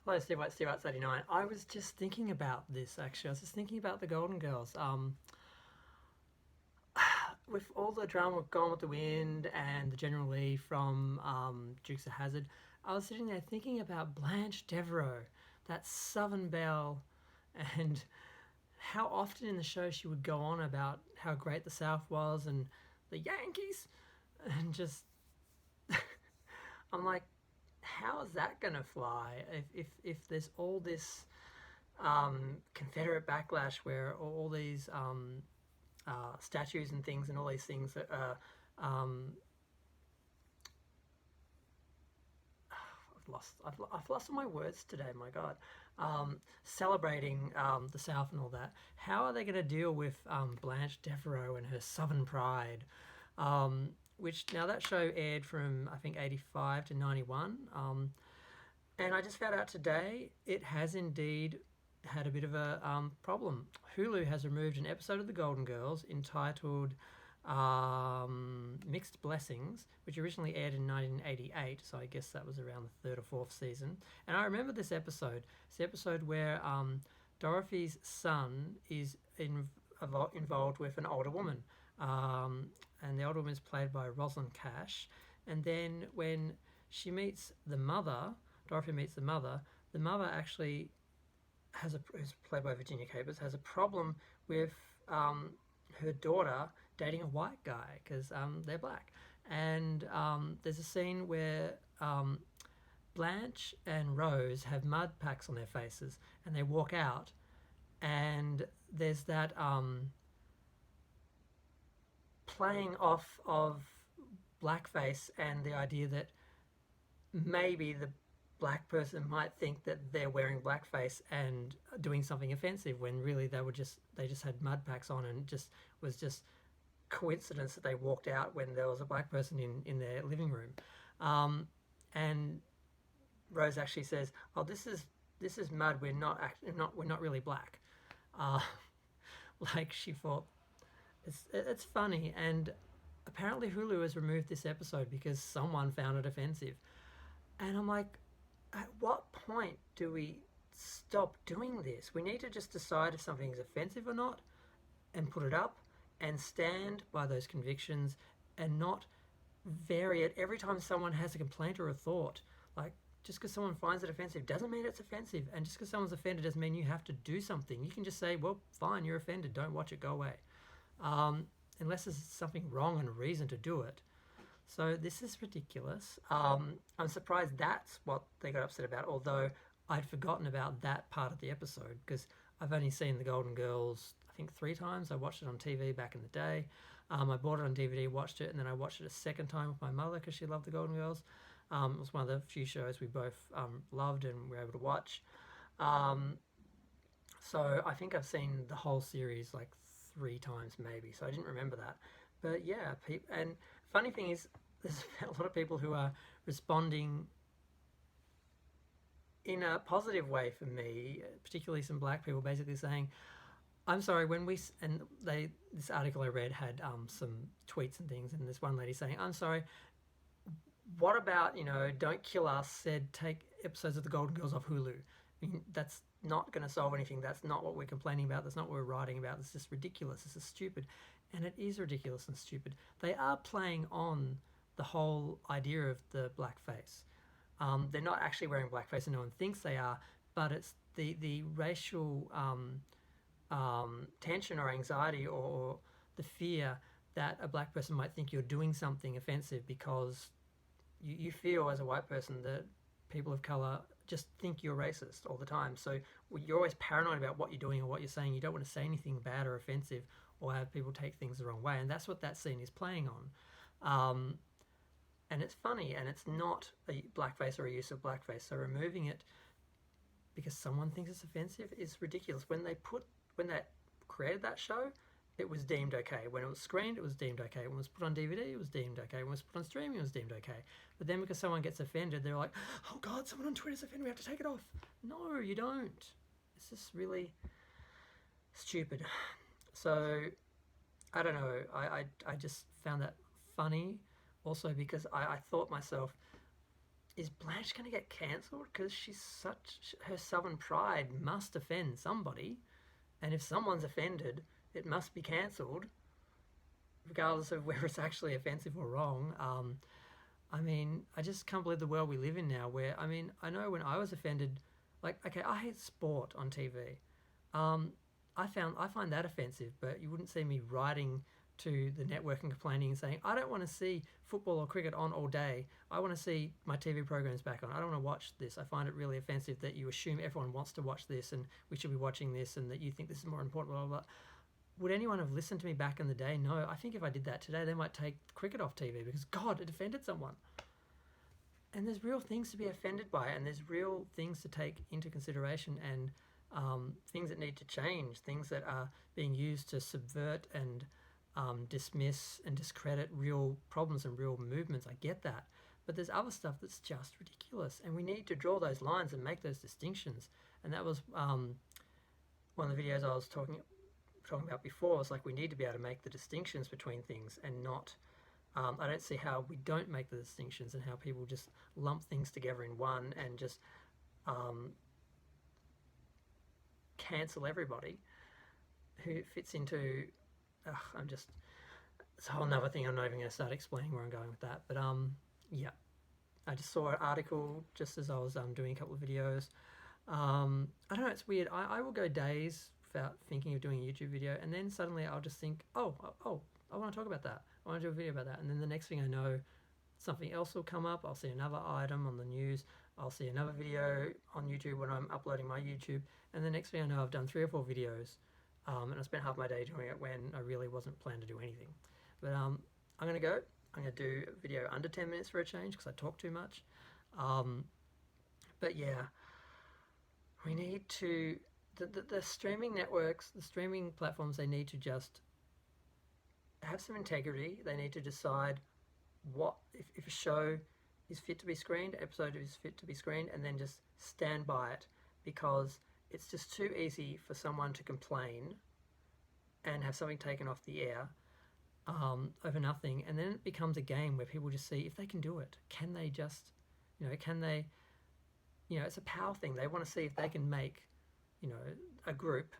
Hello, Steve White's 89. I was just thinking about this actually. I was just thinking about the Golden Girls. With all the drama with Gone with the Wind and the General Lee from Dukes of Hazzard, I was sitting there thinking about Blanche Devereaux, that Southern belle, and how often in the show she would go on about how great the South was and the Yankees, and just I'm like, how is that gonna fly if there's all this Confederate backlash where all these statues and things and all these things that are I've lost all my words today. My God, celebrating the South and all that. How are they going to deal with Blanche Devereaux and her Southern pride? Which now that show aired from I think 85 to 91, and I just found out today it has indeed had a bit of a problem. Hulu has removed an episode of The Golden Girls entitled Mixed Blessings, which originally aired in 1988, so I guess that was around the third or fourth season. And I remember this episode. It's the episode where Dorothy's son is involved with an older woman, and the older woman is played by Rosalind Cash. And then when she meets the mother, Dorothy meets the mother actually who's played by Virginia Capers, has a problem with her daughter dating a white guy because they're black. And there's a scene where Blanche and Rose have mud packs on their faces and they walk out, and there's that playing off of blackface and the idea that maybe the black person might think that they're wearing blackface and doing something offensive when really they just had mud packs on, and just was just coincidence that they walked out when there was a black person in their living room. And Rose actually says, "Oh, this is mud. We're not really black." Uh, like she thought it's funny, and apparently Hulu has removed this episode because someone found it offensive. And I'm like, at what point do we stop doing this? We need to just decide if something is offensive or not and put it up and stand by those convictions and not vary it every time someone has a complaint or a thought. Like, just because someone finds it offensive doesn't mean it's offensive. And just because someone's offended doesn't mean you have to do something. You can just say, well, fine, you're offended. Don't watch it. Go away. Unless there's something wrong and a reason to do it. So this is ridiculous. I'm surprised that's what they got upset about, although I'd forgotten about that part of the episode because I've only seen The Golden Girls, I think 3 times. I watched it on TV back in the day. I bought it on DVD, watched it, and then I watched it a second time with my mother because she loved The Golden Girls. It was one of the few shows we both loved and were able to watch. So I think I've seen the whole series like 3 times maybe, so I didn't remember that. But yeah, and funny thing is, there's a lot of people who are responding in a positive way for me, particularly some black people, basically saying, "I'm sorry, this article I read had some tweets and things, and this one lady saying, 'I'm sorry, what about, Don't Kill Us said take episodes of The Golden Girls off Hulu?' I mean, that's not going to solve anything. That's not what we're complaining about. That's not what we're writing about. It's just ridiculous. This is stupid." And it is ridiculous and stupid. They are playing on the whole idea of the blackface. They're not actually wearing blackface and no one thinks they are, but it's the racial tension or anxiety or the fear that a black person might think you're doing something offensive because you feel as a white person that people of colour just think you're racist all the time. So you're always paranoid about what you're doing or what you're saying. You don't want to say anything bad or offensive or have people take things the wrong way. And that's what that scene is playing on. And it's funny, and it's not a blackface or a use of blackface. So removing it because someone thinks it's offensive is ridiculous. When they created that show, it was deemed okay. When it was screened, it was deemed okay. When it was put on DVD, it was deemed okay. When it was put on streaming, it was deemed okay. But then because someone gets offended, they're like, "Oh God, someone on Twitter's offended, we have to take it off." No, you don't. It's just really stupid. So, I don't know. I just found that funny also because I thought myself, is Blanche going to get cancelled? Because her southern pride must offend somebody. And if someone's offended, it must be cancelled, regardless of whether it's actually offensive or wrong. I mean, I just can't believe the world we live in now where, I mean, I know when I was offended, like, okay, I hate sport on TV. Um, I find that offensive, but you wouldn't see me writing to the network and complaining and saying, I don't want to see football or cricket on all day. I want to see my TV programs back on. I don't want to watch this. I find it really offensive that you assume everyone wants to watch this and we should be watching this and that you think this is more important, blah, blah, blah. Would anyone have listened to me back in the day? No. I think if I did that today, they might take cricket off TV because, God, it offended someone. And there's real things to be offended by, and there's real things to take into consideration, and things that need to change, things that are being used to subvert and dismiss and discredit real problems and real movements. I get that. But there's other stuff that's just ridiculous, and we need to draw those lines and make those distinctions. And that was one of the videos I was talking about before. Was like we need to be able to make the distinctions between things and not. I don't see how we don't make the distinctions and how people just lump things together in one and just cancel everybody who fits into. It's a whole nother thing. I'm not even going to start explaining where I'm going with that. But yeah, I just saw an article just as I was doing a couple of videos. I don't know. It's weird. I will go days without thinking of doing a YouTube video, and then suddenly I'll just think, oh, I want to talk about that. I want to do a video about that. And then the next thing I know, something else will come up. I'll see another item on the news. I'll see another video on YouTube when I'm uploading my YouTube. And the next thing I know, I've done 3 or 4 videos. And I spent half my day doing it when I really wasn't planning to do anything. But I'm going to go. I'm going to do a video under 10 minutes for a change because I talk too much. But yeah, we need to... The streaming networks, the streaming platforms, they need to just have some integrity. They need to decide what if a show is fit to be screened, episode is fit to be screened, and then just stand by it, because it's just too easy for someone to complain and have something taken off the air over nothing, and then it becomes a game where people just see if they can do it. Can they just, can they, it's a power thing. They want to see if they can make, a group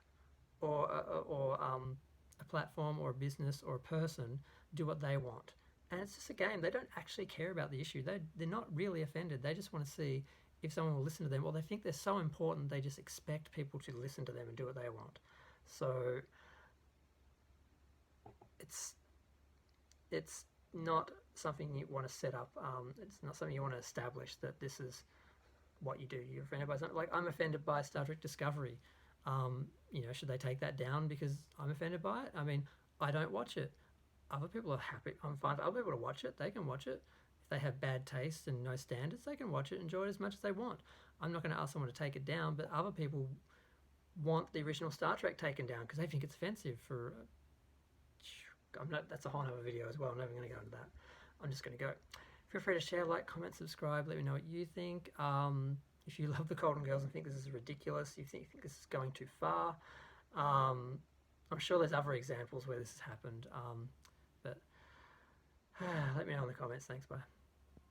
or a platform or a business or a person do what they want. And it's just a game. They don't actually care about the issue. They're not really offended. They just want to see if someone will listen to them, or they think they're so important they just expect people to listen to them and do what they want. So it's not something you want to set up. It's not something you want to establish that this is what you do. You're offended by something. Like, I'm offended by Star Trek Discovery. Should they take that down because I'm offended by it? I mean, I don't watch it. Other people are happy. I'm fine for other people to watch it. They can watch it. If they have bad taste and no standards, they can watch it, enjoy it as much as they want. I'm not going to ask someone to take it down, but other people want the original Star Trek taken down because they think it's offensive for... that's a whole other video as well. I'm never going to go into that. I'm just going to go. Feel free to share, like, comment, subscribe. Let me know what you think. If you love the Golden Girls and think this is ridiculous, you think this is going too far, I'm sure there's other examples where this has happened. But let me know in the comments. Thanks, bye.